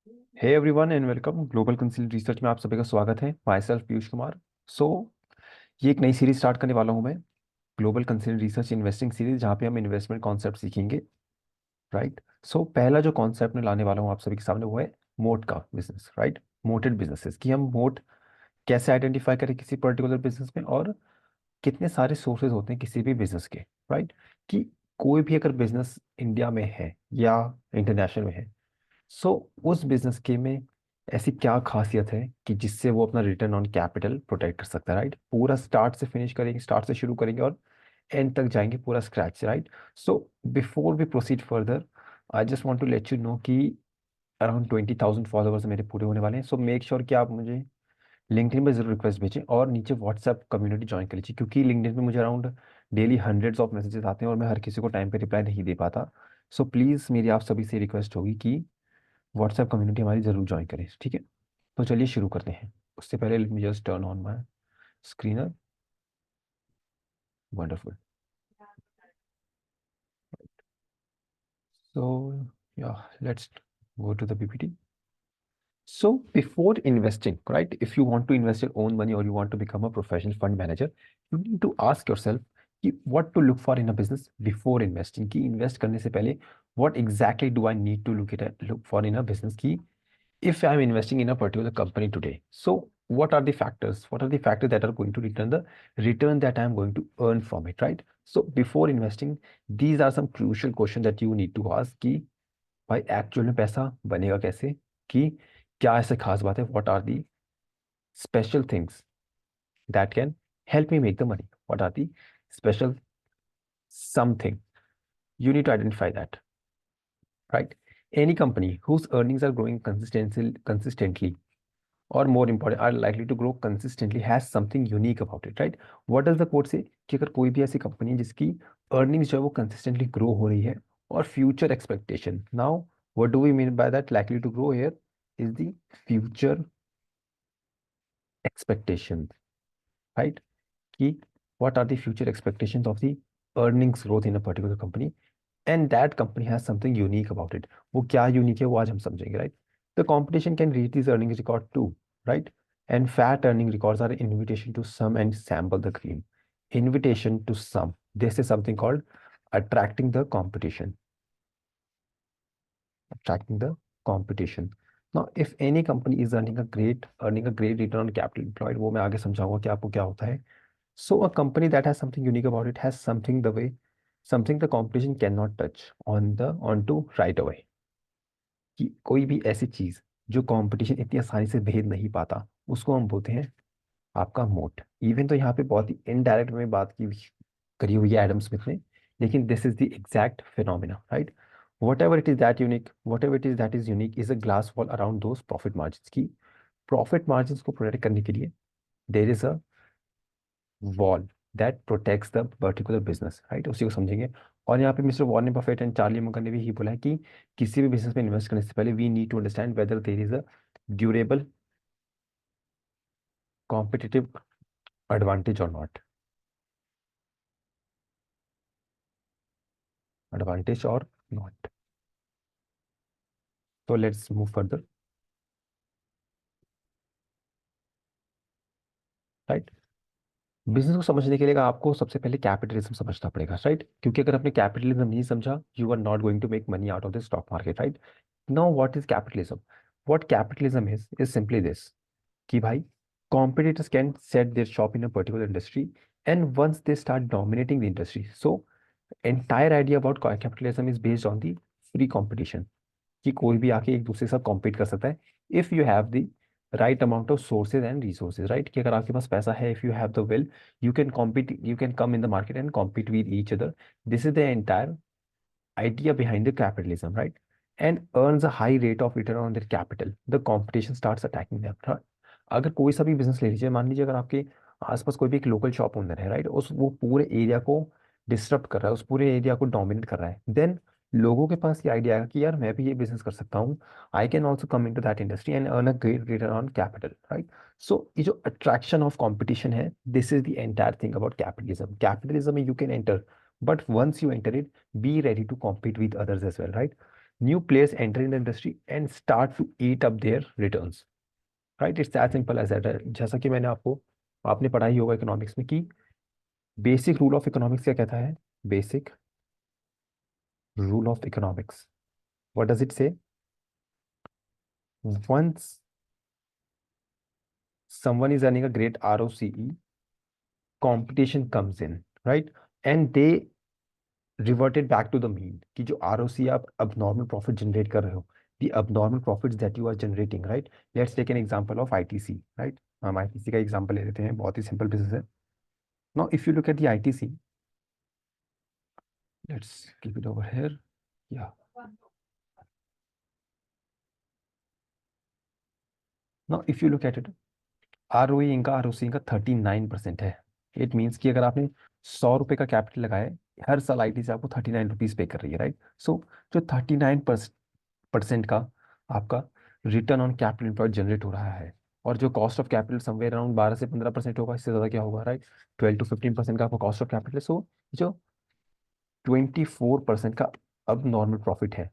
Hey everyone and welcome global consult research में आप सभी का स्वागत है। Myself Piyush Kumar. So ये एक नई सीरीज स्टार्ट करने वाला हूँ मैं, global consult research investing series, जहाँ पे हम इन्वेस्टमेंट कॉन्सेप्ट सीखेंगे। राइट। सो पहला जो कॉन्सेप्ट मैं लाने वाला हूँ आप सभी के सामने वो है मोट का बिजनेस। राइट। मोटेड बिजनेसेस कि हम मोट कैसे आइडेंटिफाई करें किसी पर्टिकुलर बिजनेस में, और कितने सारे सोर्सेज होते हैं किसी भी बिजनेस के। राइट। कि कोई भी अगर बिजनेस इंडिया में है या इंटरनेशनल में है, सो उस बिजनेस के में ऐसी क्या खासियत है कि जिससे वो अपना रिटर्न ऑन कैपिटल प्रोटेक्ट कर सकता है। राइट। पूरा स्टार्ट से फिनिश करेंगे, स्टार्ट से शुरू करेंगे और एंड तक जाएंगे पूरा scratch. Right. So before we proceed further, I just want to let you know कि अराउंड 20,000 फॉलोअर्स मेरे पूरे होने वाले हैं। सो मेक श्योर कि आप मुझे लिंक्डइन पे जरूर रिक्वेस्ट भेजें और नीचे व्हाट्सएप कम्युनिटी ज्वाइन कर लीजिए, क्योंकि लिंक्डइन पे मुझे around daily hundreds of messages आते हैं और मैं हर किसी को टाइम पे रिप्लाई नहीं दे पाता। सो प्लीज़ मेरी आप सभी से रिक्वेस्ट होगी कि व्हाट्सएप कम्युनिटी हमारी जरूर ज्वाइन करें। ठीक है। तो चलिए शुरू करते हैं। उससे पहले let me just turn on my screener. Wonderful. So या let's go to the PPT. So before investing, right, if you want to invest your own money or you want to become a professional fund manager, you need to ask yourself कि what to look for in a business before investing, कि invest करने से पहले what exactly do I need to look for in a business, कि if I'm investing in a particular company today, so what are the factors? What are the factors that are going to return the return that I'm going to earn from it, right? So before investing, these are some crucial questions that you need to ask कि भाई actual में पैसा बनेगा कैसे, कि क्या ऐसे खास बात है, what are the special things that can help me make the money, what are the special something, you need to identify that, right? Any company whose earnings are growing consistently or more important are likely to grow consistently has something unique about it, right? What does the quote say कि अगर कोई भी ऐसी company है जिसकी earnings जो है वो कंसिस्टेंटली ग्रो हो रही है, और future expectation, now what do we mean by that likely to grow here is the future expectation, right? कि what are the future expectations of the earnings growth in a particular company, and that company has something unique about it. वो क्या unique है वो आज हम समझेंगे, right? The competition can reach these earnings record too, right? And fat earning records are an invitation to some and sample the cream. Invitation to some, this is something called attracting the competition. Attracting the competition. Now if any company is earning a great return on capital employed, वो मैं आगे समझाऊंगा कि आपको क्या होता है. So a company that has something unique about it has something the competition cannot touch onto right away. कि कोई भी ऐसी चीज जो कंपटीशन इतनी आसानी से भेद नहीं पाता, उसको हम बोलते हैं आपका मोट। इवन तो यहाँ पे बहुत ही इनडायरेक्ट में बात की करी हुई है एडम स्मिथ ने, लेकिन this is the exact phenomena, right? Whatever it is that is unique is a glass wall around those profit margin की। प्रॉफिट मार्जिन को प्रोटेक्ट करने के लिए there is a wall that protects the particular business, right? उसी को समझेंगे। और यहाँ पे mister Warren Buffett and Charlie Munger ने भी यही बोला है कि किसी भी बिजनेस में इन्वेस्ट करने से पहले we need to understand whether there is a durable competitive advantage और नॉट, एडवांटेज और नॉट। तो let's move further, right? Business को समझने के लिए आपको सबसे पहले कैपिटलिज्म समझना पड़ेगा, राइट? क्योंकि अगर आपने कैपिटलिज्म नहीं समझा, you are not going to make money out of the stock market, right? Now what is capitalism? What capitalism is simply this, कि भाई competitors can set their shop in a particular industry, and once they start dominating the industry, so entire idea about capitalism is based on the free competition, कि कोई भी आके एक दूसरे के साथ कॉम्पीट कर सकता है if you have the right amount of sources and resources, right? कि अगर आपके पास पैसा है, if you have the will, you can come in the market and compete with each other. This is the entire idea behind the capitalism, right? And earns a high rate of return on their capital. The competition starts attacking them, right? अगर कोई सा भी business ले लीजिए, मान लीजिए अगर आपके आसपास कोई भी एक लोकल शॉप ओनर है, राइट? उस वो पूरे एरिया को डिस्टर्ब कर रहा है, उस पूरे एरिया को डोमिनेट कर रहा है, देन लोगों के पास ये आइडिया आएगा कि यार मैं भी ये बिजनेस कर सकता हूँ. I can also come into that industry and earn a great return on capital, right? So ये जो अट्रैक्शन ऑफ कॉम्पिटिशन है, this is the entire thing about capitalism. Capitalism में you can enter, but once you enter it, be ready to compete with others as well, right? New players enter in the industry and start to eat up their returns, right? It's as simple as that. जैसा कि मैंने आपको, आपने पढ़ा ही होगा economics में कि basic rule of economics क्या कहता है? Basic rule of economics, what does it से? Once someone is earning a great ROCE, competition comes in, right? And they reverted back to the mean कि जो ROCE आप abnormal profit generate कर रहे हो, the abnormal profits that you are generating, right? Let's take an example of ITC, right? हम ITC का example ले लेते हैं, बहुत ही सिंपल बिजनेस है. Now if you look at the ITC, let's keep it over here. Yeah. Now if you look at it, ROE इनका ROC इनका 39% है. इट मीन्स कि अगर आपने 100 रुपए का कैपिटल लगाया है, हर साल आईटी से आपको 39 रुपीज पे कर रही है, राइट? सो जो 39% का आपका return on capital employed generate हो रहा है, और जो cost of capital somewhere around 12 से 15% होगा, इससे ज़्यादा क्या होगा, राइट? 12 to 15% का आपका कॉस्ट ऑफ कैपिटल है. सो जो 24% का अब नॉर्मल प्रॉफिट है,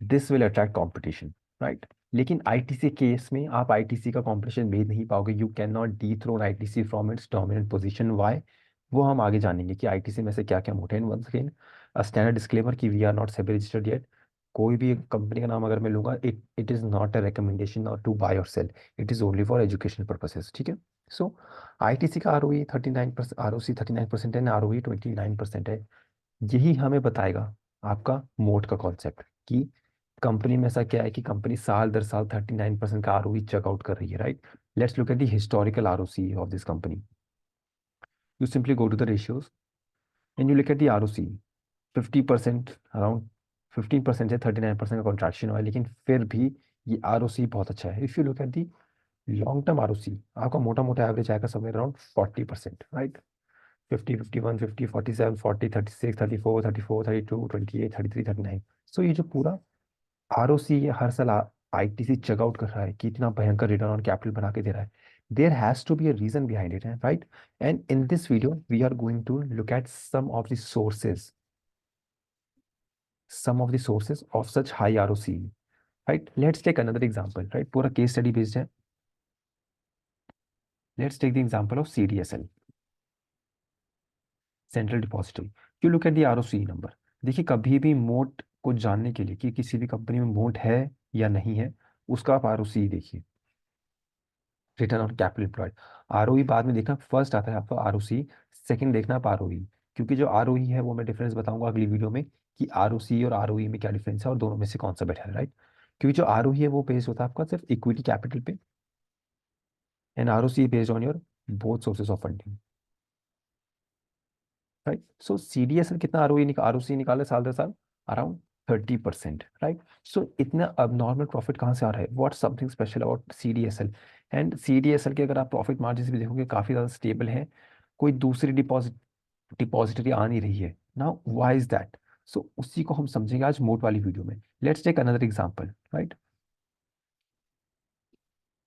this will attract competition, right? लेकिन आईटीसी केस में आप आईटीसी का कॉम्पिटिशन भेज नहीं पाओगे. You can not dethrone ITC from its dominant position. Why? वो हम आगे जानेंगे कि आईटीसी में से क्या क्या मोटे हैं. Once again a standard disclaimer कि we are not SEBI registered yet. कोई भी कंपनी का नाम अगर मैं लूंगा, it it is not a recommendation or to buy or sell. It is only for educational purposes, ठीक है? सो आईटीसी का आरओई 39%, आरओसी 39% है, आरओई 29% है. यही हमें बताएगा आपका मोट का कॉन्सेप्ट कि कंपनी में ऐसा क्या है कि कंपनी साल दर साल 39% का आरओई चेकआउट कर रही है, right? Let's look at the historical ROC of this company. You simply go to the ratios and you look at the ROC. 50%, around 15% है, 39% का कॉन्ट्रैक्शन हुआ है, लेकिन फिर भी ये आरओसी बहुत अच्छा है. If you look at the long term ROC, आपका मोटा मोटा एवरेज आएगा समवेयर अराउंड 40%, राइट? 50, 51, 50, 47, 40, 36, 34, 34, 32, 28, 33, 39. सो ये जो पूरा आरओसी ये हर साल आईटीसी चेकआउट कर रहा है कि इतना भयंकर रिटर्न ऑन कैपिटल बना के दे रहा है, there has to be a reason behind it, right? And in this video we are going to look at some of the sources of such high ROCE, right? Let's take another example, right? पूरा case study based है. Let's take the example of CDSL, central depository. You look at the ROC number. देखिए, कभी भी मोट को जानने के लिए कि किसी भी कंपनी में मोट है या नहीं है, उसका आप आरओसी देखिए, return on capital employed. ROE बाद में देखना, फर्स्ट आता है आपका आरओसी, सेकंड देखना आप आरओई. क्योंकि जो आरओई है वो मैं डिफरेंस बताऊंगा अगली वीडियो में कि आरओसी और आरओई में क्या डिफरेंस है और दोनों में से कौन सा बेटर है, राइट? क्योंकि जो आरओई है वो बेस्ड होता है आपका सिर्फ इक्विटी कैपिटल पे, and ROC based on your both sources of funding, right? So CDSL कितना आरओसी निकाले साल दर साल? Around 30%, right? सो इतना अब नॉर्मल प्रॉफिट कहाँ से आ रहा है? What something special about CDSL? And CDSL के अगर आप प्रॉफिट मार्जिन भी देखोगे, काफी ज्यादा स्टेबल है. कोई दूसरी डिपॉजिटरी आ नहीं रही है. Now why is that? So उसी को हम समझेंगे आज मोट वाली वीडियो में. Let's take another example, right?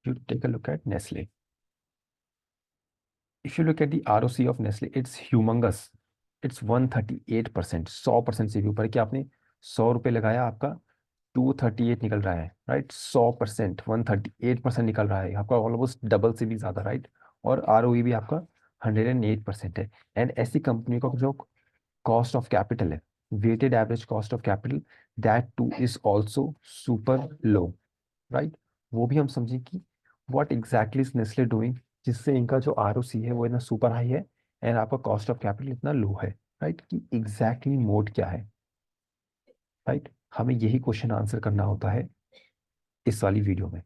You take a look at Nestle. If you look at the ROC of Nestle, it's humongous. It's 138%, 100% से भी ऊपर है कि आपने 100 रुपये लगाया, आपका 238 निकल रहा है, राइट? 100%, 138% निकल रहा है आपका, ऑलमोस्ट डबल से भी ज़्यादा, राइट? और ROE भी आपका 108% है. एंड ऐसी कंपनी का जो कॉस्ट ऑफ कैपिटल है, weighted average cost of capital, that too is also super low, right? वो भी हम समझें कि what exactly is Nestle doing, जिससे इनका जो आरओसी है वो इतना सुपर हाई है एंड आपका कॉस्ट ऑफ कैपिटल इतना लो है, राइट? कि एग्जैक्टली मोड क्या है, राइट? हमें यही क्वेश्चन आंसर करना होता है इस वाली वीडियो में.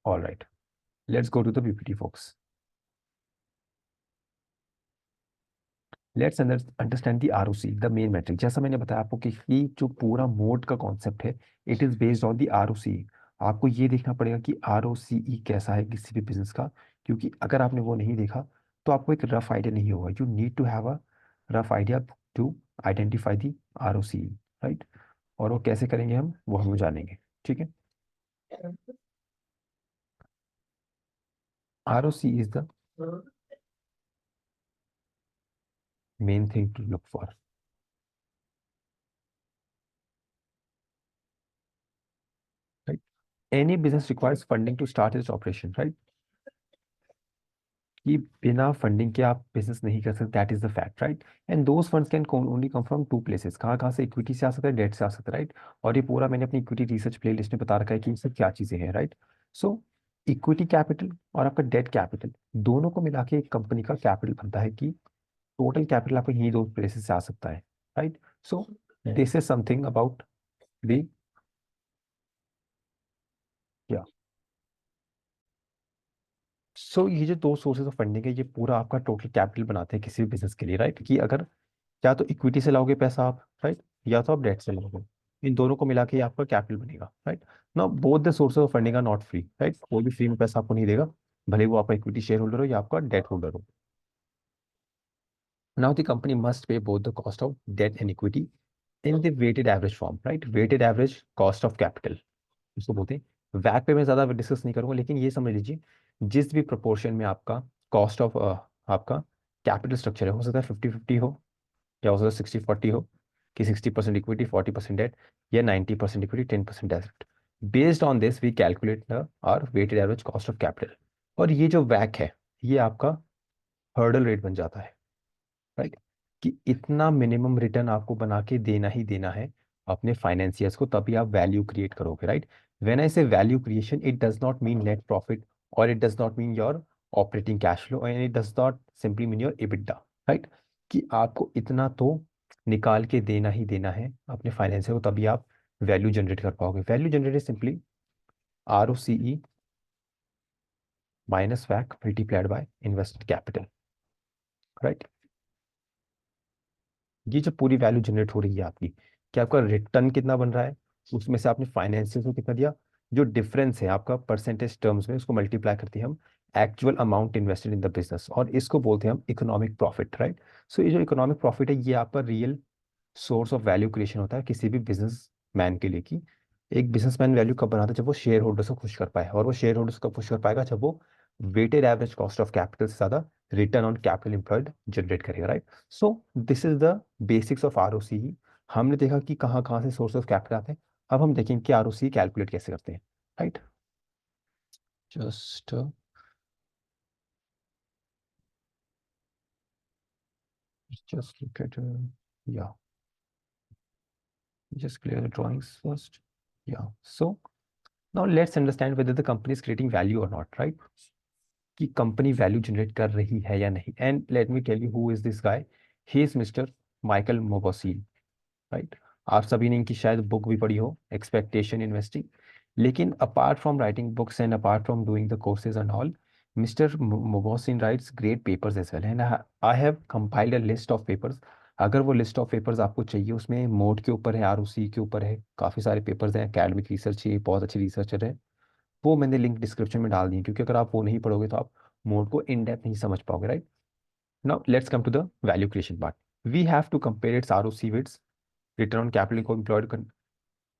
All right, let's go to the PPT folks. Let's understand the ROC, the main metric. जैसा मैंने बताया आपको कि ये जो पूरा मोड का कॉन्सेप्ट है, it is based on the ROC. आपको ये देखना पड़ेगा कि आरओसीई कैसा है किसी भी बिजनेस का, क्योंकि अगर आपने वो नहीं देखा तो आपको एक रफ आइडिया नहीं होगा. You need to have a rough idea to identify the ROCE, right? और वो कैसे करेंगे वो हम जानेंगे, ठीक है? ROC is the main thing to look for, right? Any business requires funding to start its operation, right? कि बिना फंडिंग के आप बिजनेस नहीं कर सकते, that is the fact, right? And those funds can only come from two places, कहाँ कहाँ से? इक्विटी से आ सकता है, डेट से आ सकता है, राइट? और ये पूरा मैंने अपनी इक्विटी रिसर्च प्लेलिस्ट में बता रखा है कि ये सब क्या चीजें हैं, राइट? सो इक्विटी कैपिटल और आपका डेट कैपिटल, दोनों को मिला के एक कंपनी का कैपिटल बनता है, कि टोटल कैपिटल आपको यही दो प्लेसेस से आ सकता है, right? So this is something about the, या सो ये जो दो सोर्सेज ऑफ फंडिंग है, ये पूरा आपका टोटल कैपिटल बनाते हैं किसी भी बिजनेस के लिए, राइट? कि अगर या तो इक्विटी से लाओगे पैसा आप, राइट, या तो आप डेट से लाओगे, इन दोनों को मिला के आपका कैपिटल बनेगा, राइट? ना both the sources of funding are not free, right? कोई भी फ्री में पैसा आपको नहीं देगा, भले वो आपका इक्विटी शेयर होल्डर हो या आपका डेट होल्डर हो। Now the company must pay both the cost of debt and equity in the weighted average form, right? Weighted average cost of capital इसको बोलते हैं। वैक पे मैं ज़्यादा डिस्कस नहीं करूंगा, लेकिन ये समझ लीजिए, जिस भी प्रोपोर्शन में आपका कॉस्ट ऑफ आपका कैपिटल स्ट्रक्चर है, हो सकता है 50-50 हो, या हो सकता है 60-40 हो, कि 60% इक्विटी 40% डेट, या 90% equity 10% debt. Based on this we calculate the R weighted average cost of capital. और ये जो वैक है, ये आपका हर्डल रेट बन जाता है, राइट? कि इतना मिनिमम रिटर्न आपको बना के देना ही देना है अपने फाइनेंसियर्स को, तभी आप वैल्यू क्रिएट करोगे, right? When I say value creation, it does not mean net profit, or it does not mean your operating cash flow, and it does not simply mean your EBITDA, right? कि आपको इतना तो निकाल के देना ही देना है अपने फाइनेंसियर को, तभी आप वैल्यू जनरेट कर पाओगे। Value generate simply ROCE minus वैक multiplied by invested capital, right? ये जो पूरी वैल्यू जनरेट हो रही है आपकी, कि आपका रिटर्न कितना बन रहा है, उसमें से आपने फाइनेंसियल को कितना दिया, जो डिफरेंस है आपका परसेंटेज टर्म्स में, उसको मल्टीप्लाई करते हैं हम actual amount invested in the business, और इसको बोलते हैं हम इकोनॉमिक प्रॉफिट, राइट? सो ये जो इकोनॉमिक प्रॉफिट है, ये आपका real source of value creation होता है किसी भी बिजनेस मैन के लिए। कि एक बिजनेसमैन वैल्यू कब बनाता है? जब वो शेयर होल्डर्स को खुश कर पाए, और वो शेयर होल्डर्स को खुश कर पाएगा जब वो weighted average cost of capital से ज्यादा return on capital employed generate करेगा, right? So this is the basics of ROCE। हमने देखा कि कहाँ कहाँ से सोर्स ऑफ कैपिटल आते हैं। अब हम देखेंगे कि ROCE कैलकुलेट कैसे करते हैं, right? Just just look at, या just clear the drawings first. Yeah. So now let's understand whether the company is creating value or not, right? कि कंपनी वैल्यू जनरेट कर रही है या नहीं। And let me tell you who is this guy. He is mister Michael Mauboussin, right? आप सभी ने इनकी शायद बुक भी पढ़ी हो, एक्सपेक्टेशन इन्वेस्टिंग। लेकिन apart from writing books and apart from doing the courses and all, mister Mauboussin writes great papers as well, and I have compiled a list of papers. अगर वो लिस्ट ऑफ पेपर्स आपको चाहिए, उसमें mode के ऊपर है, ROC के ऊपर है, काफ़ी सारे पेपर्स हैं, एकेडमिक रिसर्च, ये बहुत अच्छे रिसर्चर है। वो मैंने लिंक डिस्क्रिप्शन में डाल दी है, क्योंकि अगर आप वो नहीं पढ़ोगे तो आप मोड को इन डेप्थ नहीं समझ पाओगे, right? Now let's come to the value creation part. We have to compare its ROC with return on capital को एम्प्लॉयड कर,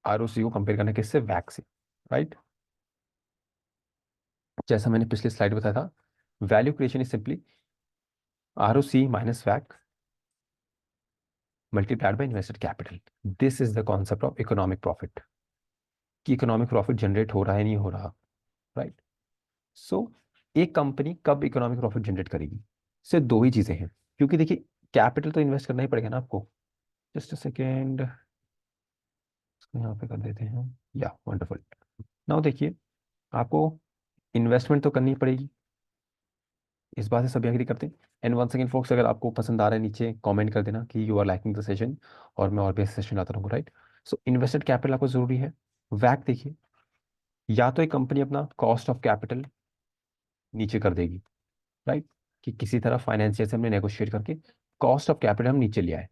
ROC को कंपेयर करना किससे? वैक से, राइट? जैसा मैंने पिछले स्लाइड बताया था, value creation is simply ROC minus वैक multiplied by invested capital. This is the concept of economic profit, कि इकोनॉमिक प्रॉफिट जनरेट हो रहा है नहीं हो रहा, राइट? सो एक कंपनी कब इकोनॉमिक प्रॉफिट जनरेट करेगी? सिर्फ दो ही चीजें हैं, क्योंकि देखिए कैपिटल तो इन्वेस्ट करना ही पड़ेगा ना आपको। जस्ट अ सेकेंड, इसको यहाँ पे कर देते हैं, या वंडरफुल। नाउ देखिए, आपको इन्वेस्टमेंट तो करनी ही पड़ेगी, इस बात से सभी एग्री करते हैं। एंड वन सेकेंड फोक्स, अगर आपको पसंद आ रहा है नीचे कमेंट कर देना कि you are liking the session, और मैं और भी ऐसे सेशन लाता रहूँगा, राइट? सो इन्वेस्टेड कैपिटल आपको जरूरी है। वैक देखिए, या तो एक कंपनी अपना कॉस्ट ऑफ कैपिटल नीचे कर देगी, राइट? कि किसी तरह फाइनेंसियर से हमने नेगोशिएट करके कॉस्ट ऑफ कैपिटल हम नीचे ले आए।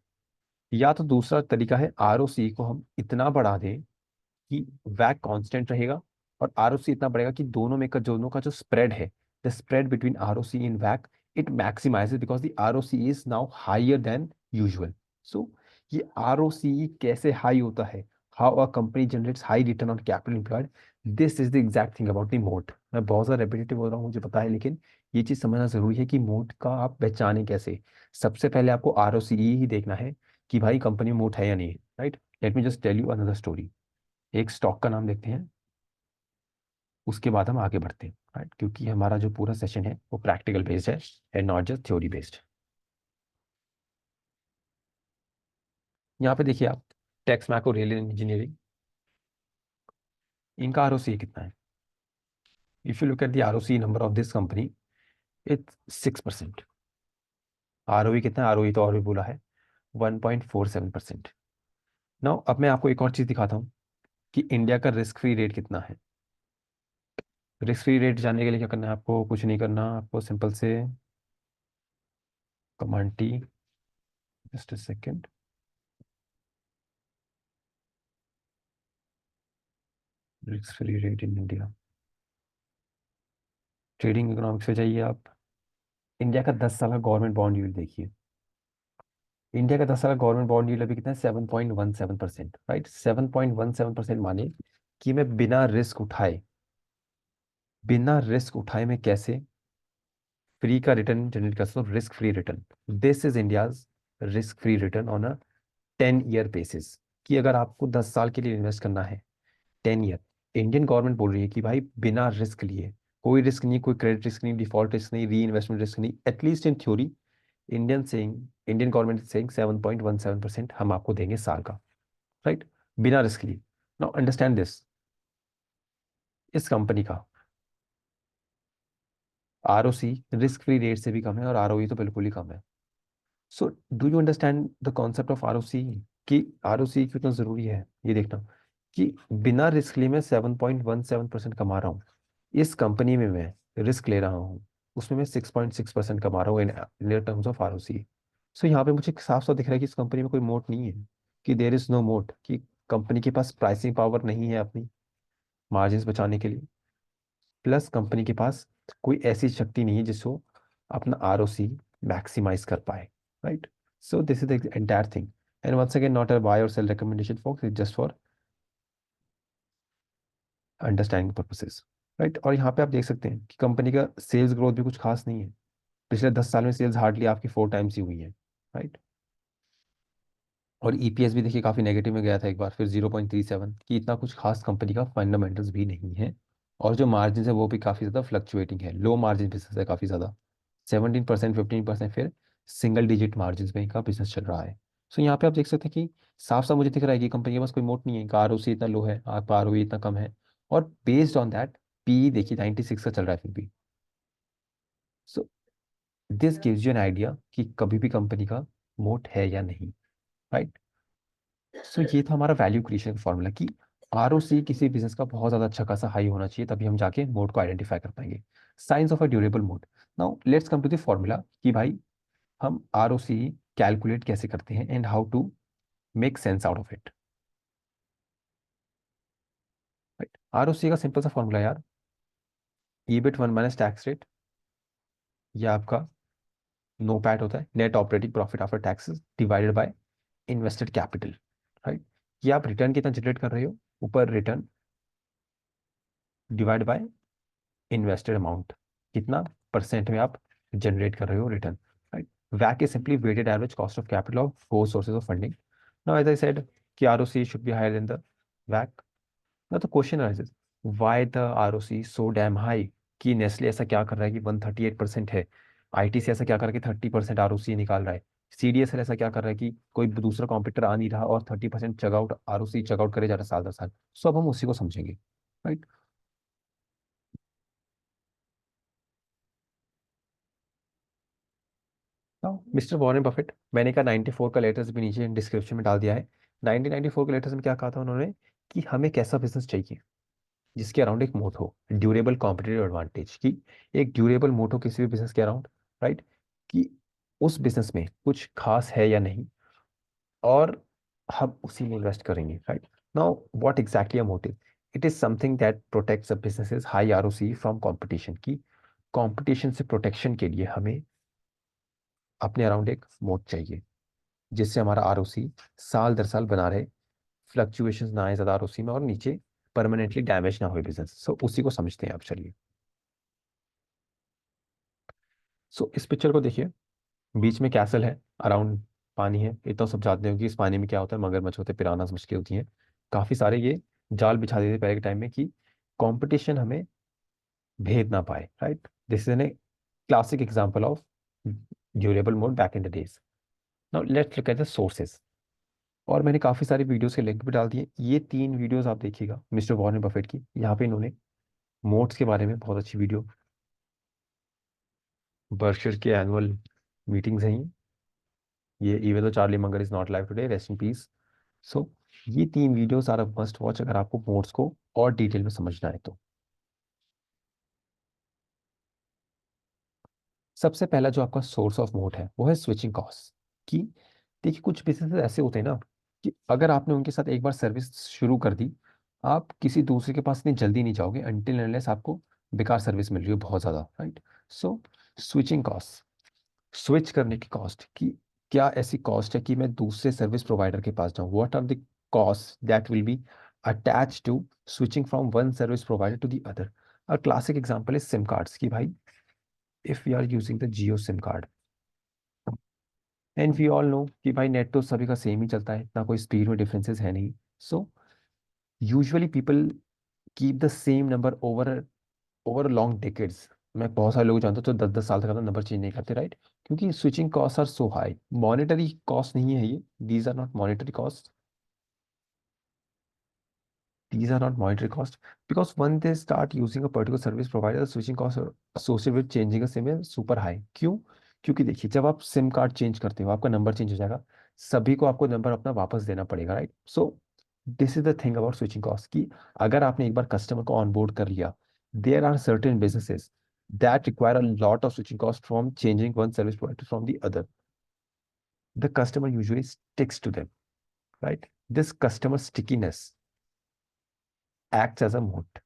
या तो दूसरा तरीका है, ROC को हम इतना बढ़ा दें कि वैक कांस्टेंट रहेगा, और ROC इतना बढ़ेगा कि दोनों का जो स्प्रेड है, the spread between ROC and वैक, it maximizes because the ROC is now higher than usual. So ये ROC कैसे हाई होता है, how a company generates high return on capital employed, this is the exact thing about the moat. मैं बहुत ज़्यादा repetitive हो रहा हूँ, मुझे पता है, लेकिन ये चीज़ समझना ज़रूरी है कि मोट का आप पहचाने कैसे। सबसे पहले आपको ROCE ही देखना है कि भाई कंपनी में मोट है या नहीं है, right. Let me just tell you another story. एक स्टॉक का नाम देखते हैं, उसके बाद हम आगे बढ़ते हैं, राइट, क्योंकि हमारा जो पूरा सेशन है वो प्रैक्टिकल बेस्ड है and not just theory based. यहाँ पे देखिए आप, टेक्स मैको रेल इंजीनियरिंग, इनका ROCE कितना है? If you look at the ROCE number of this company, it's 6%। ROE कितना है? ROE तो और भी बोला है, 1.47%। नाउ अब मैं आपको एक और चीज़ दिखाता हूँ कि इंडिया का रिस्क फ्री रेट कितना है। रिस्क फ्री रेट जानने के लिए क्या करना है आपको? कुछ नहीं करना, आपको सिंपल से command T, just a second, risk free rate in India, trading economics पे जाइए आप। इंडिया का 10 साल का गवर्नमेंट बॉन्ड यील्ड देखिए। इंडिया का 10 साल का गवर्नमेंट बॉन्ड यील्ड अभी कितना है? 7.17%, राइट। 7.17% माने कि मैं बिना रिस्क उठाए मैं कैसे फ्री का रिटर्न जनरेट कर सकता हूँ, risk free return. This is India's risk free return on a 10 year basis. कि अगर आपको 10 साल के लिए इन्वेस्ट करना है, 10 ईयर, इंडियन गवर्नमेंट बोल रही है कि भाई बिना रिस्क लिए, कोई रिस्क नहीं, कोई क्रेडिट रिस्क नहीं, डिफॉल्ट रिस्क नहीं, री इन्वेस्टमेंट रिस्क नहीं, at least in theory Indian government saying 7.17% हम आपको देंगे साल का, राइट, बिना रिस्क लिए। नाउ अंडरस्टैंड दिस, इस कंपनी का ROC रिस्क फ्री रेट से भी कम है और ROE तो बिल्कुल ही कम है। So do you understand the concept of ROC, कि ROC कितना जरूरी है ये देखना, कि बिना रिस्क लिए मैं 7.17% कमा रहा हूँ, इस कंपनी में मैं रिस्क ले रहा हूँ, उसमें मैं 6.6% कमा रहा हूँ इन टर्म्स ऑफ ROC। सो यहाँ पे मुझे साफ साफ दिख रहा है कि इस कंपनी में कोई मोट नहीं है, कि देर इज नो मोट, कि कंपनी के पास प्राइसिंग पावर नहीं है अपनी मार्जिन बचाने के लिए, प्लस कंपनी के पास कोई ऐसी शक्ति नहीं है जिसको अपना ROC मैक्सिमाइज कर पाए, right. So this is the entire thing, and once again not a buy or sell recommendation for, it just for understanding purposes, right. और यहाँ पे आप देख सकते हैं कि कंपनी का सेल्स ग्रोथ भी कुछ खास नहीं है। पिछले 10 साल में सेल्स हार्डली आपकी 4 टाइम्स ही हुई है, राइट। और EPS भी देखिए काफ़ी नेगेटिव में गया था एक बार, फिर 0.37, कि इतना कुछ खास कंपनी का फंडामेंटल्स भी नहीं है। और जो मार्जिन है वो भी काफ़ी ज़्यादा फ्लक्चुएटिंग है, लो मार्जिन बिजनेस है काफ़ी ज़्यादा, 17%, 15%, फिर सिंगल डिजिट मार्जिन में इनका बिजनेस चल रहा है। सो यहाँ पे आप देख सकते हैं कि साफ साफ मुझे दिख रहा है कि कंपनी के पास कोई मोट नहीं है, इनका ROC इतना लो है, आपका ROE इतना कम है, और बेस्ड ऑन दैट PE देखिए 96 का चल रहा है फिर भी। So this gives you an idea कि कभी भी कंपनी का मोट है या नहीं, राइट। सो ये था हमारा वैल्यू क्रिएशन का फॉर्मूला, कि ROC किसी बिजनेस का बहुत ज़्यादा अच्छा खासा हाई होना चाहिए, तभी हम जाके मोड को आइडेंटिफाई कर पाएंगे। Science of a durable moat. Now let's come to the formula, कि भाई हम ROC कैलकुलेट कैसे करते हैं and how to make sense out of it, right. ROC का सिंपल सा फॉर्मूला यार, EBIT 1 माइनस टैक्स रेट, ये आपका नो पैट होता है, net operating profit after taxes divided by invested capital, right. ये आप रिटर्न कितना जनरेट कर रहे हो, ऊपर return divide by invested amount, कितना परसेंट में आप जनरेट कर रहे हो रिटर्न, राइट। वैक is simply weighted average cost of capital of four sources of funding. Now as I said कि ROC should be higher than the वैक। ना तो question arises, why the ROC so damn high, कि Nestle ऐसा क्या कर रहा है कि 138% है, ITC ऐसा क्या कर रहा है कि 30% ROC निकाल रहा है, CDSL ऐसा क्या कर रहा है कि कोई दूसरा कॉम्पिटिटर आ नहीं रहा और 30% चकआउट ROC चकआउट करे जा रहा है साल दर साल। सो अब हम उसी को समझेंगे, राइट। मिस्टर वॉरेन बफेट, मैंने कहा 94 का लेटर्स भी नीचे डिस्क्रिप्शन में डाल दिया है। 1994 के लेटर्स में क्या कहा था उन्होंने, कि हमें कैसा बिजनेस चाहिए जिसके अराउंड एक मोट हो, ड्यूरेबल कॉम्पिटिटिव एडवांटेज, की एक ड्यूरेबल मोट हो किसी भी बिजनेस के अराउंड, राइट, कि उस बिजनेस में कुछ खास है या नहीं, और हम उसी में इन्वेस्ट करेंगे, right. Now what exactly a motive, it is something that protects a businesses high ROC from competition, की कंपटीशन से प्रोटेक्शन के लिए हमें अपने अराउंड एक मोट चाहिए, जिससे हमारा ROC साल दर साल बना रहे, फ्लक्चुएशंस ना आए ज़्यादा ROC में, और नीचे परमानेंटली डैमेज ना हो बिजनेस। सो उसी को समझते हैं आप, चलिए। सो इस पिक्चर को देखिए, बीच में कैसल है, अराउंड पानी है। इतना सब जानते हो कि इस पानी में क्या होता है, मगरमच्छ होते हैं, पिरानास मछली होती हैं। काफी सारे ये जाल बिछा देते थे पहले के टाइम में कि कंपटीशन हमें भेद ना पाए, right. This is an classic example of durable mode back in the days. Now let's look at the sources. और मैंने काफी सारी वीडियोस के लिंक भी डाल दिए। ये 3 वीडियोस आप देखिएगा मिस्टर वॉरेन बफेट की। यहाँ पे इन्होंने मोड्स के बारे में बहुत अच्छी वीडियो, बर्कशायर के एनुअल मीटिंग्स हैं ये even though Charlie Munger is not live today, rest in peace. So ये 3 वीडियोस आर मस्ट वॉच अगर आपको मोड्स को और डिटेल में समझना है तो। सबसे पहला जो आपका सोर्स ऑफ मोड है वो है स्विचिंग कॉस्ट। कि देखिए, कुछ बिजनेसेस ऐसे होते हैं ना कि अगर आपने उनके साथ एक बार सर्विस शुरू कर दी, आप किसी दूसरे के पास इतनी जल्दी नहीं जाओगे अनटिल अनलेस आपको बेकार सर्विस मिल रही हो बहुत ज़्यादा, राइट। सो स्विचिंग कॉस्ट, स्विच करने की कॉस्ट, कि क्या ऐसी कॉस्ट है कि मैं दूसरे सर्विस प्रोवाइडर के पास जाऊँ, what are the cost that will be attach to switching from one service provider to the other. A classic example is SIM cards. कि भाई, if you are using the Jio SIM card and we all know कि भाई net तो सभी का same ही चलता है, इतना कोई स्पीड में डिफरेंसेस है नहीं। So usually people keep the same number over over long decades. मैं बहुत सारे लोग जानता हूँ जो 10-10 साल तक अपना नंबर चेंज नहीं करते, राइट। क्योंकि switching cost are so high. Monetary cost नहीं है ये, these are not monetary cost, these are not monetary cost, because when they start using a particular service provider, the switching cost associated with changing a SIM is super high। क्यों? क्योंकि देखिए, जब आप SIM card change करते हो आपका number change हो जाएगा, सभी को आपको नंबर अपना वापस देना पड़ेगा, right. So this is the thing about switching cost कि अगर आपने एक बार कस्टमर को ऑनबोर्ड कर लिया, there are certain businesses that require a lot of switching cost from changing one service provider from the other. The customer usually sticks to them, right? This customer stickiness acts as a moat।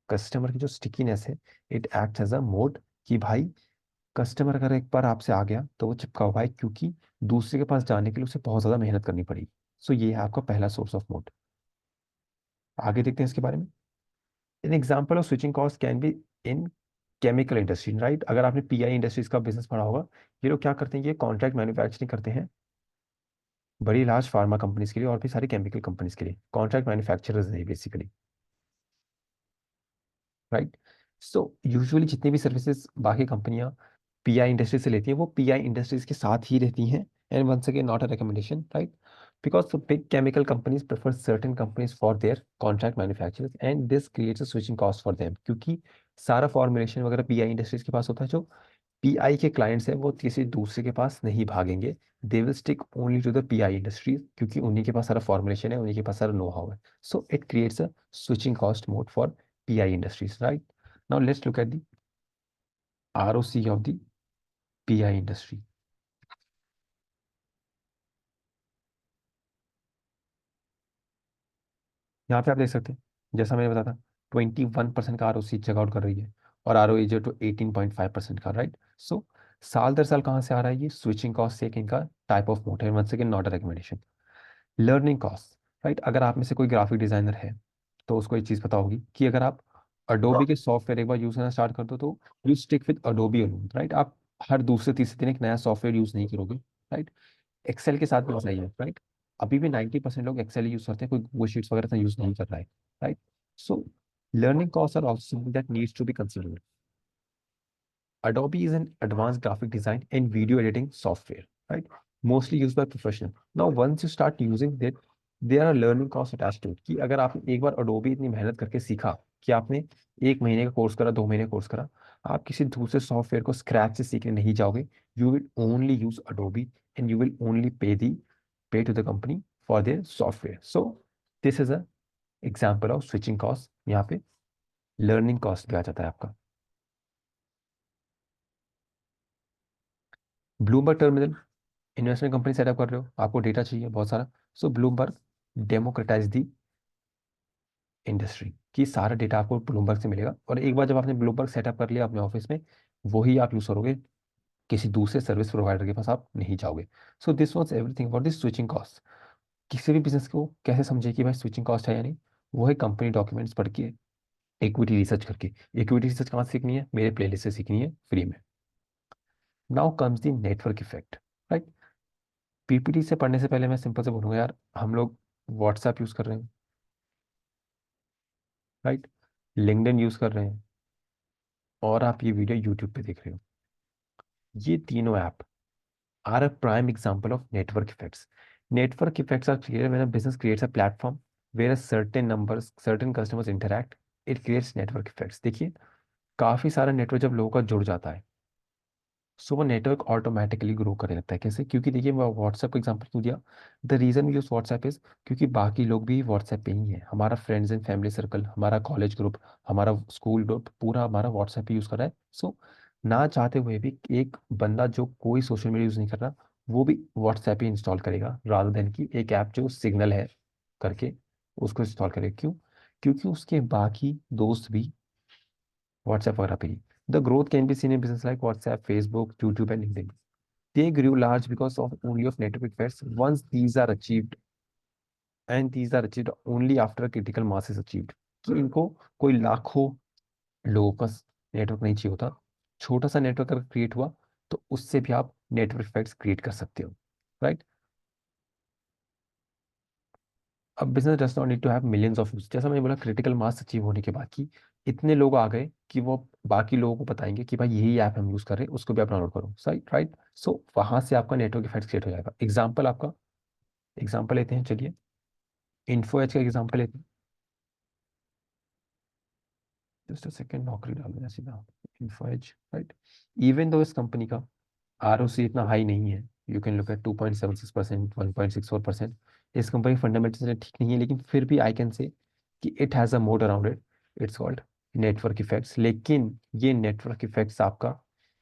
Customer की जो stickiness है, it act as a moat. कि भाई, customer अगर एक बार आपसे आ गया तो वो चिपका हुआ है, क्योंकि दूसरे के पास जाने के लिए उसे बहुत ज्यादा मेहनत करनी पड़ेगी। सो ये है आपका पहला सोर्स ऑफ मोड। आगे देखते हैं इसके बारे में। N example of switching cost can be in chemical industry, right. अगर आपने पीआई इंडस्ट्रीज का बिजनेस पढ़ा होगा, ये लोग क्या करते हैं, ये कॉन्ट्रैक्ट मैन्युफैक्चरिंग करते हैं बड़ी लार्ज फार्मा कंपनीज के लिए और भी सारी केमिकल कंपनीज के लिए। कॉन्ट्रैक्ट मैन्युफैक्चरर्स है बेसिकली, राइट। सो यूजुअली जितनी भी सर्विसेज बाकी कंपनियां पीआई इंडस्ट्री से लेती हैं, वो पीआई इंडस्ट्रीज के साथ ही रहती हैं। And once again not a recommendation, right. Because big chemical companies prefer certain companies for their contract manufacturers and this creates a switching cost for them. क्योंकि सारा फॉर्मुलेशन वगैरह पीआई इंडस्ट्रीज के पास होता है। जो पीआई के क्लाइंट्स हैं वो किसी दूसरे के पास नहीं भागेंगे, they will stick only to the PI Industries, क्योंकि उन्हीं के पास सारा फॉर्मुलेशन है, उन्हीं के पास सारा नो हाउ है। सो it creates a switching cost mode for pi industries, right. Now let's look at the ROC of the PI industry। यहाँ पे आप देख सकते हैं, जैसा मैंने बताया था, 21% का ROC चेकआउट कर रही है, और ROE जो तो 18.5% का, राइट। सो साल दर साल कहाँ से आ रहा है ये? स्विचिंग कॉस्ट से एक इनका टाइप ऑफ मोड है। Once again not a recommendation. Learning cost, right. अगर आप में से कोई ग्राफिक डिजाइनर है तो उसको एक चीज़ पता होगी कि अगर आप अडोबी के सॉफ्टवेयर एक बार यूज करना स्टार्ट कर दो तो you stick with Adobe alone, right. आप हर दूसरे तीसरे दिन एक नया सॉफ्टवेयर यूज नहीं करोगे, राइट। एक्सेल के साथ भी ऐसा ही है, राइट। अभी भी 90% लोग एक्सेल यूज करते हैं, कोई गूगल शीट्स वगैरह यूज नहीं कर रहा है, right. So learning cost are also something that needs to be considered. Adobe is an advanced graphic design and video editing software, right? Mostly used by professionals. Now, once you start using it, there are learning costs attached to it। कि अगर आपने एक बार Adobe इतनी मेहनत करके सीखा कि आपने 1 महीने का कोर्स करा, 2 महीने का कोर्स करा, आप किसी दूसरे सॉफ्टवेयर को स्क्रैच से सीखने नहीं जाओगे। You will only use Adobe and you will only pay to the company for their software. So this is a example of switching cost. यहाँ पे लर्निंग कॉस्ट भी आ जाता है आपका। Bloomberg terminal, investment company setup कर रहे हो, आपको डेटा चाहिए बहुत सारा। So Bloomberg democratize the industry, कि सारा डेटा आपको ब्लूमबर्ग से मिलेगा, और एक बार जब आपने ब्लूमबर्ग सेटअप कर लिया अपने ऑफिस में, वही आप यूज करोगे, किसी दूसरे सर्विस प्रोवाइडर के पास आप नहीं जाओगे। सो this was everything about this switching cost. किसी भी बिजनेस को कैसे समझे कि भाई स्विचिंग कॉस्ट है या नहीं, वो है कंपनी डॉक्यूमेंट्स पढ़ के, इक्विटी रिसर्च करके। इक्विटी रिसर्च कहाँ से सीखनी है? मेरे प्लेलिस्ट से सीखनी है फ्री में। Now comes the network effect, right. PPT से पढ़ने से पहले मैं सिंपल से बोलूंगा यार, हम लोग व्हाट्सएप यूज कर रहे हैं, राइट, लिंक्डइन यूज कर रहे हैं, और आप ये वीडियो यूट्यूब पे देख रहे हो। ये तीनों app are a prime example of network effects. Network effects are created when a business creates a platform where a certain customers interact. It creates network effects. देखिए, काफी सारा नेटवर्क जब लोगों का जुड़ जाता है, सो वो नेटवर्क ऑटोमेटिकली ग्रो करने लगता है। कैसे? क्योंकि देखिए, मैं व्हाट्सएप का एग्जांपल क्यों दिया, the reason we use WhatsApp is क्योंकि बाकी लोग भी व्हाट्सएप पे ही हैं। हमारा फ्रेंड्स एंड फैमिली सर्कल, हमारा कॉलेज ग्रुप, हमारा स्कूल ग्रुप, पूरा हमारा व्हाट्सएप ही यूज कर रहा है। सो ना चाहते हुए भी एक बंदा जो कोई सोशल मीडिया यूज नहीं कर रहा, वो भी व्हाट्सएप ही इंस्टॉल करेगा, रादर देन कि एक ऐप जो सिग्नल है करके उसको इंस्टॉल करेगा। क्यों? क्योंकि उसके बाकी दोस्त भी व्हाट्सएप वगैरह पे ही। The growth can be seen in business like WhatsApp, Facebook, YouTube and LinkedIn. They grew large because of only of network effects. Once these are achieved, and these are achieved only after a critical mass is achieved. कि इनको कोई लाखों लोगों का network नहीं चाहिए होता, छोटा सा नेटवर्क अगर क्रिएट हुआ तो उससे भी आप नेटवर्क इफेक्ट्स क्रिएट कर सकते हो, राइट। अब business does not need to have millions of use, जैसा मैंने बोला, क्रिटिकल मास अचीव होने के बाद की इतने लोग आ गए कि वो बाकी लोगों को बताएंगे कि भाई यही ऐप हम यूज कर रहे हैं, उसको भी आप डाउनलोड करो, राइट राइट। सो वहां से आपका नेटवर्क इफेक्ट क्रिएट हो जाएगा। एग्जाम्पल आपका, एग्जाम्पल लेते हैं, चलिए इन्फो एज का एग्जाम्पल लेते हैं। जस्ट अ सेकेंड, नौकरी डाल देना सीधा, info as, right. Even though इस कंपनी का आरओसी इतना हाई नहीं है, यू कैन लुक एट 2.76%, 1.64%, इस कंपनी फंडामेंटल ठीक नहीं है, लेकिन फिर भी आई कैन से कि it has a mode around it, it's called network effects. लेकिन ये नेटवर्क इफेक्ट्स आपका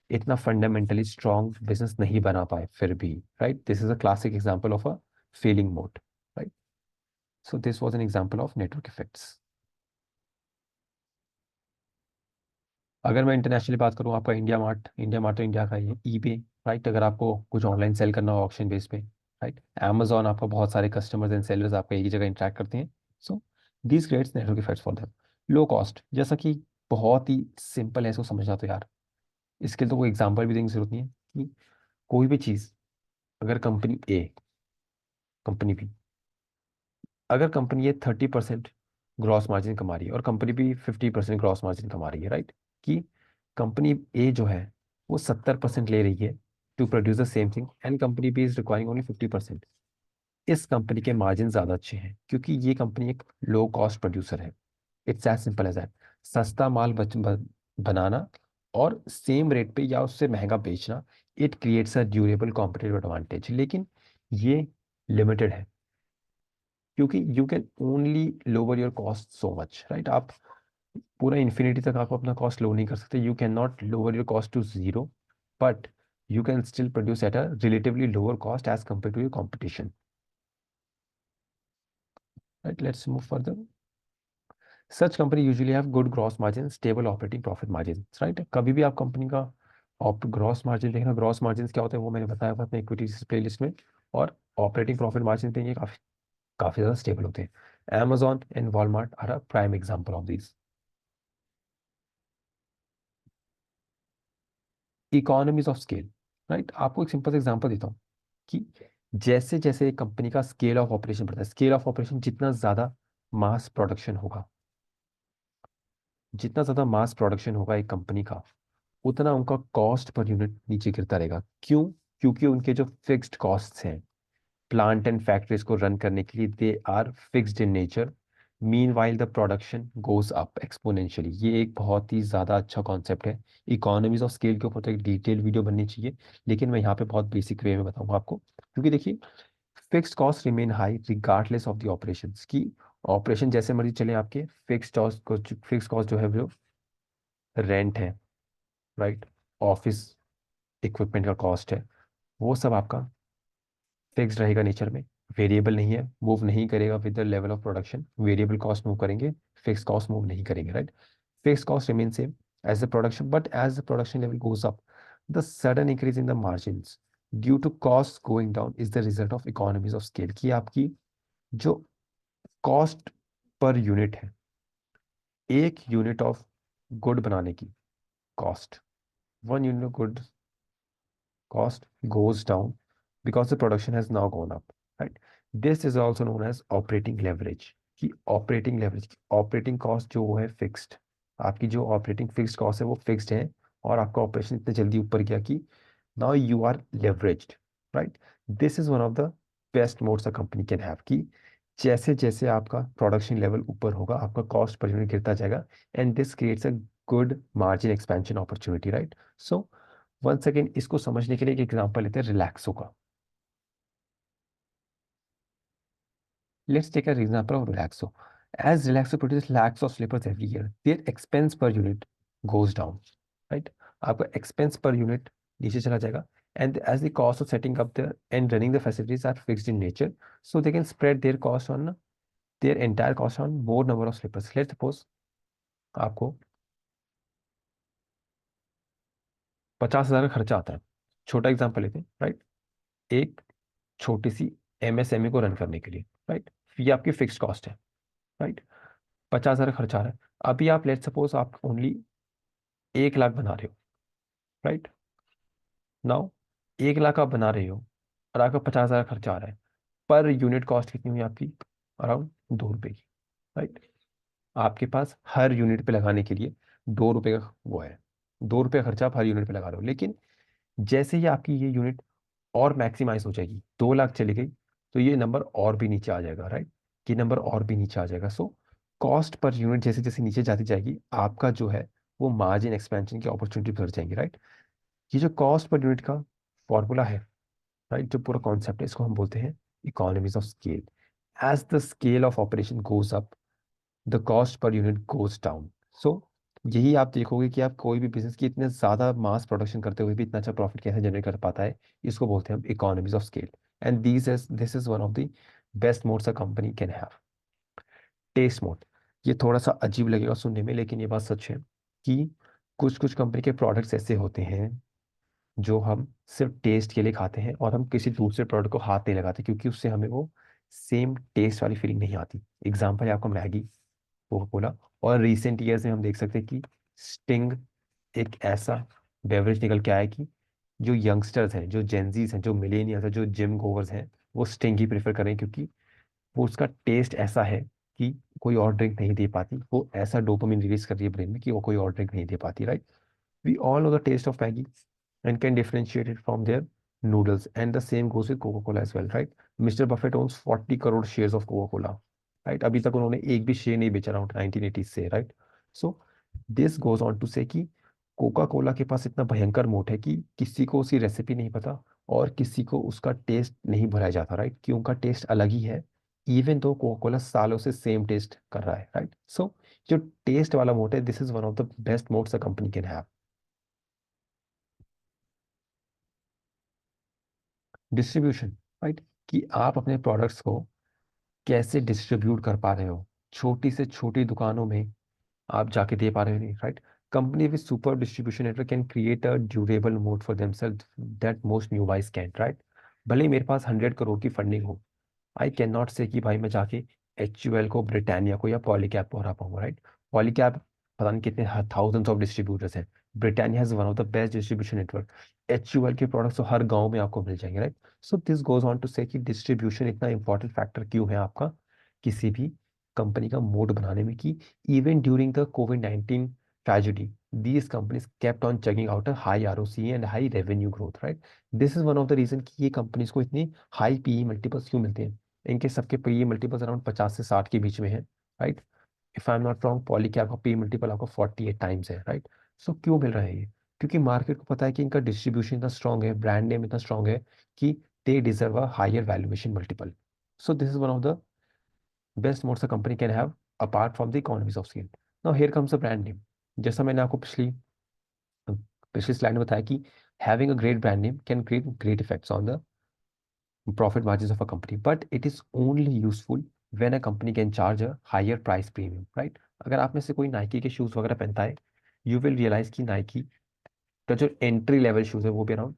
इतना फंडामेंटली स्ट्रॉन्ग बिजनेस नहीं बना पाए फिर भी, right. This is a classic example of a failing moat, right. So this was an example of network effects. अगर मैं इंटरनेशनली बात करूँ, आपका इंडिया मार्ट तो इंडिया का ही है, ईबे, राइट, अगर आपको कुछ ऑनलाइन सेल करना हो ऑक्शन बेस पे, राइट। अमेजोन, आपका बहुत सारे कस्टमर्स एंड सेलर्स आपका एक ही जगह इंटरेक्ट करते हैं। सो this creates network effects for them. Low cost, जैसा कि बहुत ही सिंपल है इसको समझना तो यार, इसके लिए तो कोई एग्जाम्पल भी देने की जरूरत नहीं है कि कोई भी चीज़, अगर कंपनी बी, अगर कंपनी ये 30% ग्रॉस मार्जिन कमा रही है और कंपनी भी 50% ग्रॉस मार्जिन कमा रही है, राइट, कि कंपनी ए जो है वो 70% ले रही है to produce the same thing, and company B is requiring only 50%, इस कंपनी के मार्जिन ज़्यादा अच्छे हैं क्योंकि ये कंपनी एक लो कॉस्ट प्रोड्यूसर है। It's as simple as that. सस्ता माल बनाना और सेम रेट पे या उससे महंगा बेचना, it creates a durable competitive advantage. लेकिन ये लिमिटेड है क्योंकि you can only lower your cost so much, right. आप पूरा इन्फिनिटी तक आप अपना कॉस्ट लो नहीं कर सकते, you can not lower your cost to zero, but you can still produce at a relatively lower cost as compare to your competition, right. Let's move further. Such company usually have good gross margin, stable operating profit margin, right. कभी भी आप company का gross margin देखना, gross margin क्या होते हैं वो मैंने बताया था अपने इक्विटी प्लेलिस्ट में, और ऑपरेटिंग प्रॉफिट मार्जिन पे ये काफी काफी ज्यादा स्टेबल होते हैं। Amazon and Walmart are a prime example of this. Economies of scale, right. आपको एक सिंपल एग्जांपल देता हूँ कि जैसे जैसे एक कंपनी का स्केल ऑफ ऑपरेशन बढ़ता है, स्केल ऑफ ऑपरेशन जितना ज्यादा मास प्रोडक्शन होगा, जितना ज्यादा मास प्रोडक्शन होगा एक कंपनी का, उतना उनका कॉस्ट पर यूनिट नीचे गिरता रहेगा। क्यों? क्योंकि उनके जो फिक्स्ड कॉस्ट्स हैं प्लांट एंड फैक्ट्रीज को रन करने के लिए, they are fixed in nature. Meanwhile the production goes up exponentially. ये एक बहुत ही ज़्यादा अच्छा कॉन्सेप्ट है। इकोनॉमीज ऑफ स्केल के ऊपर तो एक डिटेल वीडियो बननी चाहिए, लेकिन मैं यहाँ पे बहुत बेसिक वे में बताऊंगा आपको, क्योंकि देखिए, fixed cost remain high regardless of the operations की। ऑपरेशन जैसे मर्जी चले आपके, फिक्स्ड कॉस्ट जो है वो रेंट है, राइट, ऑफिस इक्विपमेंट का कॉस्ट है, वो सब आपका फिक्स्ड रहेगा नेचर में, वेरिएबल नहीं है, मूव नहीं करेगा with the level of production. Variable cost move करेंगे, फिक्स कॉस्ट मूव नहीं करेंगे, राइट। Fix cost remain same as the production, but as the production level goes up, the sudden increase in the margins due to cost going down is the result of economies of scale. की आपकी जो cost per unit है, एक unit of good बनाने की cost, one unit of good cost goes down because the production has now gone up, right? This is also known as operating leverage. कि operating leverage, operating cost जो है fixed, आपकी जो operating fixed cost है वो fixed है, और आपका ऑपरेशन इतने जल्दी ऊपर गया कि now you are leveraged, right? This is one of the best moats a company can have, कि जैसे जैसे आपका प्रोडक्शन लेवल ऊपर होगा आपका कॉस्ट पर यूनिट गिरता जाएगा, and this creates a good margin expansion opportunity, right? So once again इसको समझने के लिए एक एग्जांपल लेते हैं रिलैक्सो का. Let's take an example of Relaxo. As Relaxo produces lakhs of slippers every year, their expense per unit goes down, right? आपका expense per unit नीचे चला जाएगा, and as the cost of setting up the and running the facilities are fixed in nature, so they can spread their entire cost on more number of slippers. Let's suppose आपको 50,000 का खर्चा आता है. छोटा example लेते हैं, right? एक छोटी सी एमएसएमई को रन करने के लिए, राइट? ये आपकी फिक्स्ड कॉस्ट है, राइट? 50,000 खर्चा आ रहा है. अभी आप लेट सपोज आप ओनली 1 लाख बना रहे हो, राइट? नाउ 1 लाख आप बना रहे हो और आपका 50,000 खर्चा आ रहा है. पर यूनिट कॉस्ट कितनी हुई आपकी? अराउंड 2 रुपए की, राइट? आपके पास हर यूनिट पे लगाने के लिए 2 रुपए का वो है, 2 रुपये खर्चा आप हर यूनिट पे लगा रहे हो. लेकिन जैसे ही आपकी ये यूनिट और मैक्सिमाइज हो जाएगी, 2 लाख चली गई, तो ये नंबर और भी नीचे आ जाएगा, राइट? ये नंबर और भी नीचे आ जाएगा. सो कॉस्ट पर यूनिट जैसे जैसे नीचे जाती जाएगी आपका जो है वो मार्जिन एक्सपेंशन की अपॉर्चुनिटी बढ़ जाएंगी, राइट? ये जो कॉस्ट पर यूनिट का फॉर्मूला है, राइट, जो पूरा कॉन्सेप्ट है, इसको हम बोलते हैं economies of scale. As the scale of operation goes up, the cost per unit goes down. So यही आप देखोगे कि आप कोई भी बिजनेस की इतने ज़्यादा मास प्रोडक्शन करते हुए भी इतना अच्छा प्रॉफिट कैसे जनरेट कर पाता है, इसको बोलते हैं हम economies of scale. And this is one of the best moats a company can have. Taste moat, ये थोड़ा सा अजीब लगेगा सुनने में, लेकिन ये बात सच है कि कुछ कुछ कंपनी के प्रोडक्ट्स ऐसे होते हैं जो हम सिर्फ टेस्ट के लिए खाते हैं, और हम किसी दूसरे प्रोडक्ट को हाथ नहीं लगाते क्योंकि उससे हमें वो सेम टेस्ट वाली फीलिंग नहीं आती. एग्जाम्पल है आपका मैगी, कोका कोला. और रिसेंट ईयर्स में हम देख सकते हैं कि स्टिंग एक ऐसा बेवरेज निकल के आया है कि जो यंगस्टर्स हैं, जो जेंजीज हैं, जो मिलेनियल्स हैं, जो जिम गोवर्स हैं, वो स्टिंग ही प्रेफर करें क्योंकि वो उसका टेस्ट ऐसा है कि कोई और ड्रिंक नहीं दे पाती. वो ऐसा डोपामिन रिलीज कर रही है ब्रेन में कि वो कोई और ड्रिंक नहीं दे पाती, right? We all know the taste of Maggi and can differentiate it from their noodles. And the same goes with Coca-Cola as well, right? Mr. Buffett owns 40 crore shares of Coca-Cola, right? अभी तक उन्होंने एक भी share नहीं बेचा around 1980 से, right? So this goes on to say कि Coca Cola के पास इतना भयंकर मोट है कि किसी को उसकी रेसिपी नहीं पता और किसी को उसका टेस्ट नहीं भुलाया जाता, राइट? कि उनका टेस्ट अलग ही है, इवन दो कोका कोला सालों से सेम टेस्ट कर रहा है, राइट? सो जो टेस्ट वाला मोट है, this is one of the best moats a company can have. Distribution, right? कि आप अपने प्रोडक्ट्स को कैसे डिस्ट्रीब्यूट कर पा रहे हो, छोटी से छोटी दुकानों में आप जाके दे पा रहे हो नहीं, right? Company with super distribution network can create a durable moat for themselves that most newbies can, right? भले ही मेरे पास 100 करोड़ की फंडिंग हो, आई कैन नॉट से कि भाई मैं जाके HUL को, ब्रिटानिया को या पॉलीकैब को हरा पाऊंगा, राइट? पॉलीकैब पता नहीं कितने थाउजेंड्स ऑफ डिस्ट्रीब्यूटर्स हैं. Britannia has one of the best distribution network. HUL के प्रोडक्ट्स तो हर गांव में आपको मिल जाएंगे, right? So this goes on to say कि डिस्ट्रीब्यूशन इतना इंपॉर्टेंट फैक्टर क्यों है आपका किसी भी कंपनी का मोड बनाने में, कि even during the covid tragedy, these companies kept on chugging out a high ROCE and high revenue growth, right? This is one of the reason कि ये कंपनीज को इतनी हाई PE मल्टीपल्स क्यों मिलते हैं. इनके सबके PE मल्टीपल्स अराउंड 50 से 60 के बीच में है, right? If I am not wrong, poly cap का PE मल्टीपल आपको 48 टाइम्स है, राइट? सो क्यों मिल रहा है ये? क्योंकि मार्केट को पता है कि इनका डिस्ट्रीब्यूशन इतना स्ट्रांग है, ब्रांड नेम इतना स्ट्रांग है कि they deserve a higher valuation multiple. So this is one of the best moats a company can have apart from the economies of scale. Now here comes a brand name. जैसा मैंने आपको पिछली slide में बताया कि having a great brand name can create great effects on the profit margins of a company, but it is only useful when a company can charge a higher price premium, right? अगर आप में से कोई Nike के shoes वगैरह पहनता है, you will realise कि नाइकी का जो एंट्री लेवल शूज है वो भी अराउंड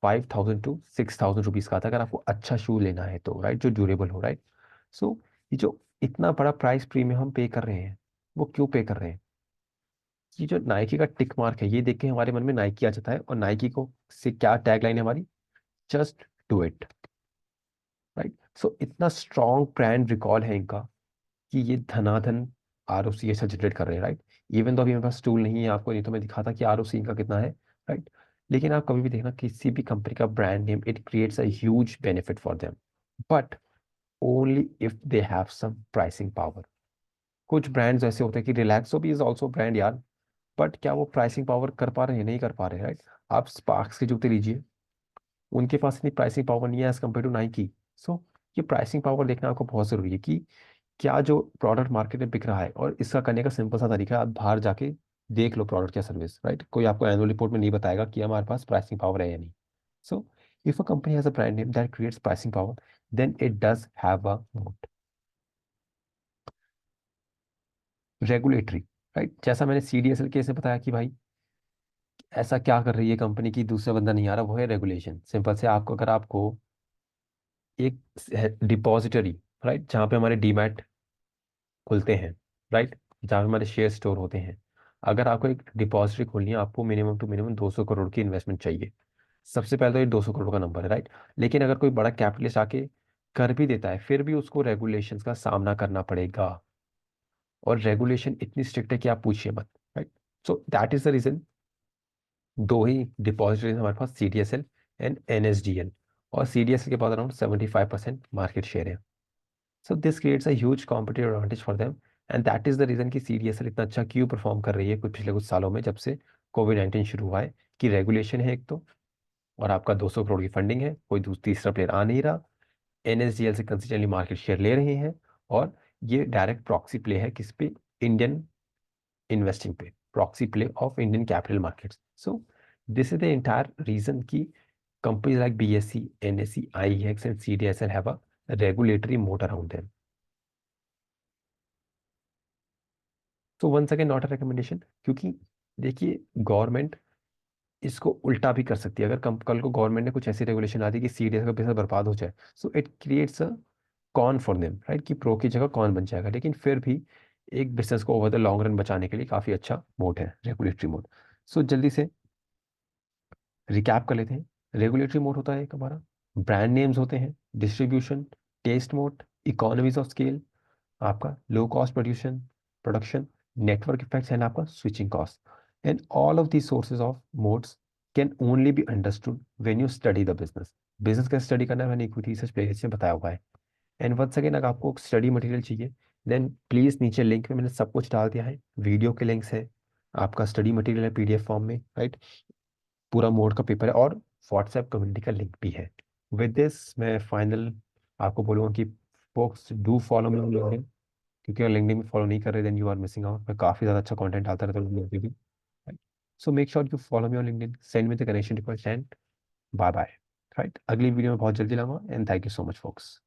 5,000 to 6,000 रुपीज का आता है, अगर आपको अच्छा शू लेना है तो, राइट? जो ड्यूरेबल हो, राइट? सो ये जो इतना बड़ा प्राइस प्रीमियम हम पे कर रहे हैं, वो क्यों पे कर रहे हैं? ये जो नाइकी का टिक मार्क है, ये देख के हमारे मन में नाइकी आ जाता है, और नाइकी को से क्या टैगलाइन है हमारी, जस्ट डू इट। राइट। सो इतना स्ट्रॉन्ग ब्रांड रिकॉल है इनका कि ये धनाधन आर ओ सी ऐसा जनरेट कर रहे हैं। राइट। इवन तो अभी मेरे पास टूल नहीं है आपको, नहीं तो मैं दिखाता कि आर ओ सी इनका कितना है। राइट। लेकिन आप कभी भी देखना किसी भी कंपनी का brand name, it creates a huge benefit for them, but only if they have some pricing power. कुछ ब्रांड्स ऐसे होते हैं कि रिलैक्सो भी इज ऑल्सो ब्रांड यार, बट क्या वो प्राइसिंग पावर कर पा रहे हैं, नहीं कर पा रहे। राइट। आप स्पार्क्स के जूते लीजिए, उनके पास इतनी प्राइसिंग पावर नहीं है एज कम्पेयर टू नाइकी। सो ये प्राइसिंग पावर देखना आपको बहुत जरूरी है कि क्या जो प्रोडक्ट मार्केट में बिक रहा है। और इसका करने का सिंपल सा तरीका है, आप बाहर जाके देख लो प्रोडक्ट या सर्विस। राइट। कोई आपको एनुअल रिपोर्ट में नहीं बताएगा कि हमारे पास प्राइसिंग पावर है या नहीं। So if a company has a brand name that creates pricing power, then it does have a moat. Regulatory. Right. जैसा मैंने सीडीएसएल केस में बताया कि भाई ऐसा क्या कर रही है कंपनी की दूसरा बंदा नहीं आ रहा, वो है रेगुलेशन। सिंपल से आपको, अगर आपको एक डिपॉजिटरी, राइट, जहाँ पे हमारे डीमैट खुलते हैं, राइट, जहाँ पे हमारे शेयर स्टोर होते हैं, अगर आपको एक डिपॉजिटरी खोलनी है, आपको मिनिमम टू मिनिमम 200 करोड़ की इन्वेस्टमेंट चाहिए। सबसे पहले तो ये 200 करोड़ का नंबर है। राइट। लेकिन अगर कोई बड़ा कैपिटलिस्ट आके कर भी देता है, फिर भी उसको रेगुलेशंस का सामना करना पड़ेगा, और रेगुलेशन इतनी स्ट्रिक्ट है कि आप पूछिए मत। Right. So that is the reason दो ही डिपॉजिटरीज हमारे पास, सीडीएसएल एंड एनएसडीएल। और सीडीएसएल के पास अराउंड 75% मार्केट शेयर है। So this creates a huge competitive advantage for them, and that is the reason कि सीडीएसएल इतना अच्छा क्यों परफॉर्म कर रही है कुछ पिछले कुछ सालों में, जब से कोविड 19 शुरू हुआ है। कि रेगुलेशन है एक तो, और आपका 200 करोड़ की फंडिंग है, कोई तीसरा प्लेयर आ नहीं रहा, एनएसडीएल से कंसिस्टेंटली मार्केट शेयर ले रहे हैं, और ये डायरेक्ट प्रॉक्सी प्ले है किस पे, इंडियन इन्वेस्टिंग पे, proxy play of Indian capital markets. So this is the entire reason कि companies like BSE, NSE, IEX and CDSL have a regulatory moat around them. So once again not a recommendation, क्योंकि देखिए government इसको उल्टा भी कर सकती है। अगर कल को गवर्नमेंट ने कुछ ऐसी रेगुलेशन ला दी कि सीडीएस का बिजनेस बर्बाद हो जाए, so it creates a con for them. Right. कि प्रो की जगह कॉन बन जाएगा, लेकिन फिर भी एक बिजनेस को ओवर द लॉन्ग रन बचाने के लिए काफी अच्छा मोड है रेगुलेटरी मोड। सो जल्दी से रिकैप कर लेते हैं। रेगुलेटरी मोड होता है एक हमारा, ब्रांड नेम्स होते हैं, distribution, test moat, economies of scale, आपका low cost production, network effects and आपका switching cost. And all of these sources of moats can only be understood when you study the business. Business का study करना मैंने equity research playlist में बताया हुआ है। And once again अगर आपको स्टडी मटेरियल चाहिए, देन प्लीज नीचे लिंक में मैंने सब कुछ डाल दिया है। वीडियो के लिंक्स है, आपका स्टडी मटेरियल है पीडीएफ फॉर्म में। राइट। पूरा मोड का पेपर है, और व्हाट्सएप कम्युनिटी का लिंक भी है। विद दिस मैं फाइनल आपको बोलूँगा कि folks do follow me on LinkedIn, क्योंकि अगर लिंक्डइन में फॉलो नहीं कर रहे then you are missing out. मैं काफ़ी ज़्यादा अच्छा कंटेंट डालता रहता हूँ LinkedIn पे भी। So make sure you follow me on LinkedIn, send me the connection request, and bye bye. Right. अगली वीडियो में बहुत जल्दी लाऊंगा, and thank you so much focus.